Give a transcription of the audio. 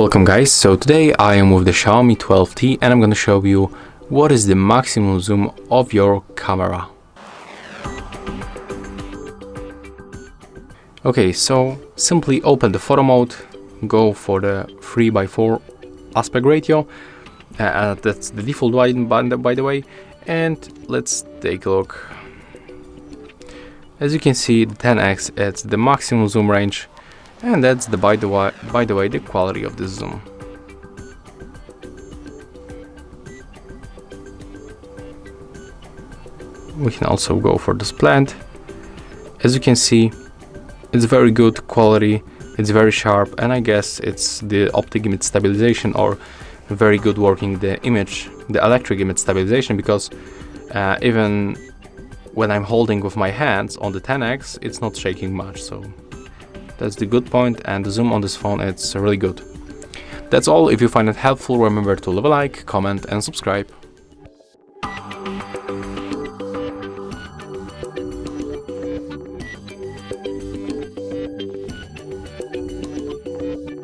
Welcome guys, so today I am with the Xiaomi 12T and I'm going to show you what is the maximum zoom of your camera. Okay, so simply open the photo mode, go for the 3:4 aspect ratio, that's the default one by the way, and let's take a look. As you can see, the 10x it's the maximum zoom range, and that's the by the way the quality of the zoom. We can also go for the slant. As you can see, it's very good quality, it's very sharp, and I guess it's the optic image stabilization or very good working the electric image stabilization, because even when I'm holding with my hands on the 10x, it's not shaking much, so that's the good point, and the zoom on this phone, it's really good. That's all. If you find it helpful, remember to leave a like, comment and subscribe.